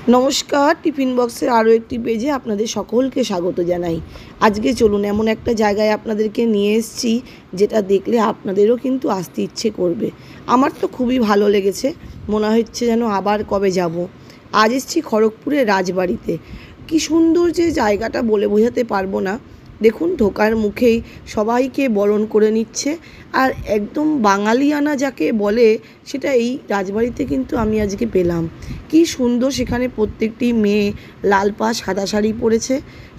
নমস্কার, টিফিন বক্সের আরও একটি পেজে আপনাদের সকলকে স্বাগত জানাই। আজকে চলুন এমন একটা জায়গায় আপনাদেরকে নিয়ে এসেছি যেটা দেখলে আপনাদেরও কিন্তু আসতে ইচ্ছে করবে। আমার তো খুবই ভালো লেগেছে, মনে হচ্ছে যেন আবার কবে যাব। আজ এসেছি খড়গপুরের রাজবাড়িতে। কি সুন্দর যে জায়গাটা বলে বোঝাতে পারবো না। দেখুন, ঢোকার মুখেই সবাইকে বরণ করে নিচ্ছে, আর একদম বাঙালিয়ানা যাকে বলে সেটা এই রাজবাড়িতে কিন্তু আমি আজকে পেলাম। কি সুন্দর, সেখানে প্রত্যেকটি মেয়ে লাল পাড় সাদা শাড়ি পরেছে,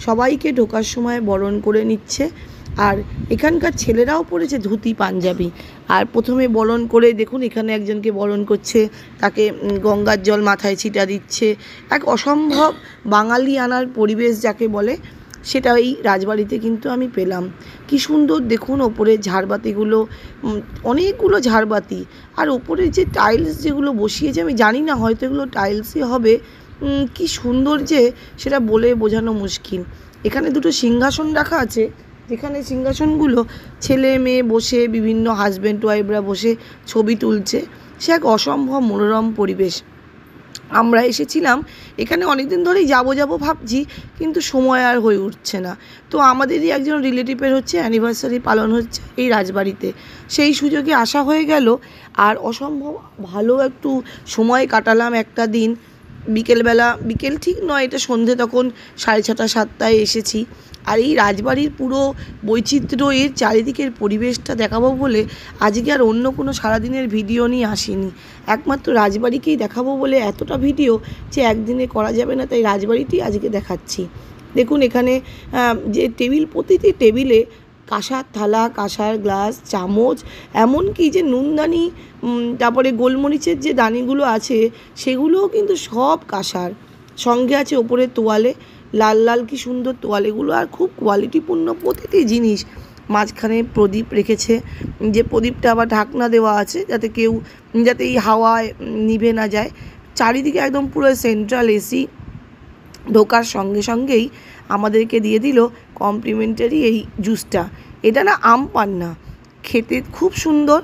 সবাইকে ঢোকার সময় বরণ করে নিচ্ছে। আর এখানকার ছেলেরাও পরেছে ধুতি পাঞ্জাবি। আর প্রথমে বরণ করে দেখুন, এখানে একজনকে বরণ করছে, তাকে গঙ্গার জল মাথায় ছিটা দিচ্ছে। এক অসম্ভব বাঙালিয়ানার পরিবেশ যাকে বলে সেটা এই রাজবাড়িতে কিন্তু আমি পেলাম। কি সুন্দর দেখুন, ওপরে ঝাড়বাতিগুলো, অনেকগুলো ঝাড়বাতি, আর ওপরে যে টাইলস যেগুলো বসিয়েছে আমি জানি না, হয়তো এগুলো টাইলসই হবে। কি সুন্দর যে সেটা বলে বোঝানো মুশকিল। এখানে দুটো সিংহাসন রাখা আছে, যেখানে সিংহাসনগুলো ছেলে মেয়ে বসে, বিভিন্ন হাজব্যান্ড ওয়াইফরা বসে ছবি তুলছে। সে এক অসম্ভব মনোরম পরিবেশ। আমরা এসেছিলাম এখানে অনেক দিন ধরেই যাবো ভাবছি, কিন্তু সময় আর হয়ে উঠছে না। তো আমাদেরই একজন রিলেটিভের হচ্ছে অ্যানিভার্সারি পালন হচ্ছে এই রাজবাড়িতে, সেই সুযোগে আসা হয়ে গেল। আর অসম্ভব ভালো একটু সময় কাটালাম একটা দিন। বিকেলবেলা, বিকেল ঠিক নয়, এটা সন্ধে, তখন 6:30 7টায় এসেছি। আর এই রাজবাড়ির পুরো বৈচিত্র্য, এর চারিদিকের পরিবেশটা দেখাবো বলে আজকে আর অন্য কোনো সারাদিনের ভিডিও নিয়ে আসিনি। একমাত্র রাজবাড়িকেই দেখাবো বলে এতটা ভিডিও যে একদিনে করা যাবে না, তাই রাজবাড়িটি আজকে দেখাচ্ছি। দেখুন এখানে যে টেবিল, প্রতিটি টেবিলে কাঁসার থালা, কাঁসার গ্লাস, চামচ, এমনকি যে নুনদানি, তারপরে গোলমরিচের যে দানিগুলো আছে সেগুলোও কিন্তু সব কাঁসার। সঙ্গে আছে ওপরে তোয়ালে, লাল লাল কি সুন্দর তোয়ালেগুলো, আর খুব কোয়ালিটিপূর্ণ প্রতিটি জিনিস। মাঝখানে প্রদীপ রেখেছে, যে প্রদীপটা আবার ঢাকনা দেওয়া আছে যাতে এই হাওয়ায় নিভে না যায়। চারিদিকে একদম পুরো সেন্ট্রাল এসি। ঢোকার সঙ্গে সঙ্গেই আমাদেরকে দিয়ে দিল কমপ্লিমেন্টারি এই জুসটা। এটা না আম পান্না, খেতে খুব সুন্দর।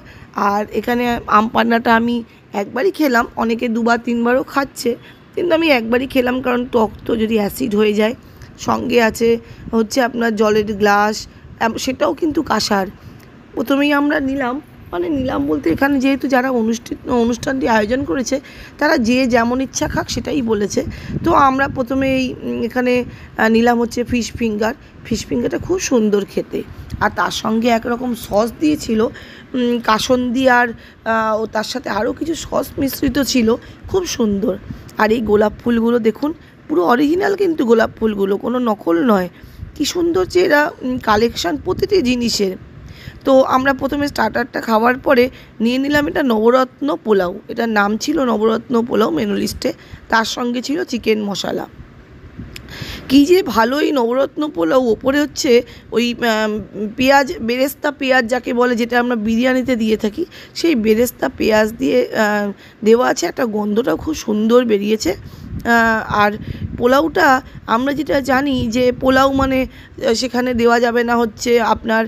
আর এখানে আম পান্নাটা আমি একবারই খেলাম, অনেকে 2বার 3বারও খাচ্ছে, কিন্তু আমি একবারই খেলাম, কারণ টক তো যদি অ্যাসিড হয়ে যায়। সঙ্গে আছে হচ্ছে আপনার জলের গ্লাস, সেটাও কিন্তু কাঁসার। প্রথমেই আমরা নিলাম বলতে, এখানে যেহেতু যারা অনুষ্ঠানটি আয়োজন করেছে তারা যে যেমন ইচ্ছা খাক সেটাই বলেছে। তো আমরা প্রথমে এখানে নিলাম হচ্ছে ফিশ ফিঙ্গারটা খুব সুন্দর খেতে। আর তার সঙ্গে একরকম সস দিয়েছিল, কাসন্দি, আর ও তার সাথে আরও কিছু সস মিশ্রিত ছিল, খুব সুন্দর। আর এই গোলাপ ফুলগুলো দেখুন, পুরো অরিজিনাল কিন্তু গোলাপ ফুলগুলো, কোনো নকল নয়। কি সুন্দর যে এরা কালেকশান প্রতিটি জিনিসের। তো আমরা প্রথমে স্টার্টারটা খাওয়ার পরে নিয়ে নিলাম এটা নবরত্ন পোলাও। এটার নাম ছিল নবরত্ন পোলাও মেনু লিস্টে। তার সঙ্গে ছিল চিকেন মশলা। কী যে ভালো এই নবরত্ন পোলাও। ওপরে হচ্ছে ওই পেঁয়াজ, বেরেস্তা পেঁয়াজ যাকে বলে, যেটা আমরা বিরিয়ানিতে দিয়ে থাকি, সেই বেরেস্তা পেঁয়াজ দিয়ে দেওয়া আছে। একটা গন্ধটাও খুব সুন্দর বেরিয়েছে। আর পোলাওটা আমরা যেটা জানি যে পোলাও মানে সেখানে দেওয়া যাবে না হচ্ছে আপনার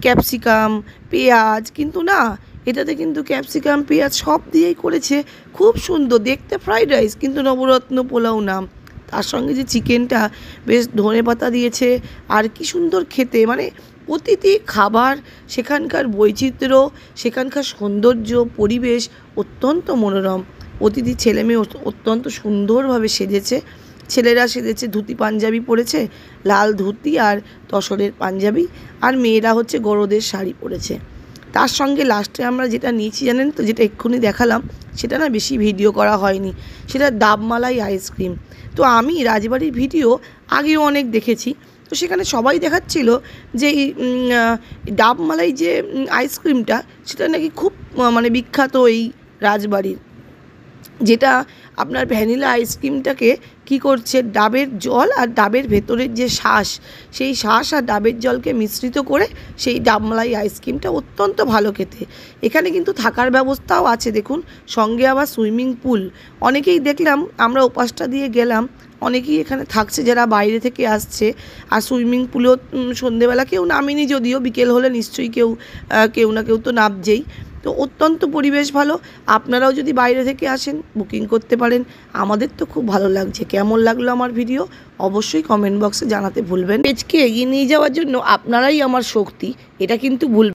ক্যাপসিকাম, পেঁয়াজ, কিন্তু না, এটাতে কিন্তু ক্যাপসিকাম, পেঁয়াজ সব দিয়েই করেছে। খুব সুন্দর দেখতে, ফ্রাইড রাইস, কিন্তু নবরত্ন পোলাও নাম। তার সঙ্গে যে চিকেনটা, বেশ ধনেপাতা দিয়েছে, আর কি সুন্দর খেতে। মানে প্রতিটি খাবার, সেখানকার বৈচিত্র্য, সেখানকার সৌন্দর্য, পরিবেশ অত্যন্ত মনোরম। প্রতিটি ছেলে মেয়ে অত্যন্ত সুন্দরভাবে সেজেছে। ছেলেরা সেজেছে ধুতি পাঞ্জাবি পরেছে, লাল ধুতি আর তসরের পাঞ্জাবি, আর মেয়েরা হচ্ছে গরদের শাড়ি পরেছে। তার সঙ্গে লাস্টে আমরা যেটা নিয়েছি জানেন তো, যেটা এক্ষুনি দেখালাম, সেটা না বেশি ভিডিও করা হয়নি, সেটা ডাবমালাই আইসক্রিম। তো আমি রাজবাড়ির ভিডিও আগেও অনেক দেখেছি, তো সেখানে সবাই দেখাচ্ছিল যে এই ডাবমালাই যে আইসক্রিমটা, সেটা নাকি খুব মানে বিখ্যাত এই রাজবাড়ির। যেটা আপনার ভ্যানিলা আইসক্রিমটাকে কি করছে, ডাবের জল আর ডাবের ভেতরের যে শাঁস, সেই শাঁস আর ডাবের জলকে মিশ্রিত করে সেই ডাবমালাই আইসক্রিমটা অত্যন্ত ভালো খেতে। এখানে কিন্তু থাকার ব্যবস্থাও আছে দেখুন, সঙ্গে আবার সুইমিং পুল। অনেকেই দেখলাম, আমরা ওপাশটা দিয়ে গেলাম, অনেকেই এখানে থাকছে যারা বাইরে থেকে আসছে। আর সুইমিং পুলেও সন্ধেবেলা কেউ নামেনি, যদিও বিকেল হলে নিশ্চয়ই কেউ না কেউ তো নামছেই। তো অত্যন্ত পরিবেশ ভালো। আপনারাও যদি বাইরে থেকে আসেন বুকিং করতে পারেন। আমাদের তো খুব ভালো লাগছে। কেমন লাগলো আমার ভিডিও অবশ্যই কমেন্ট বক্সে জানাতে ভুলবেন। পেজকে এগিয়ে নিয়ে যাওয়ার জন্য আপনারাই আমার শক্তি, এটা কিন্তু ভুলবেন।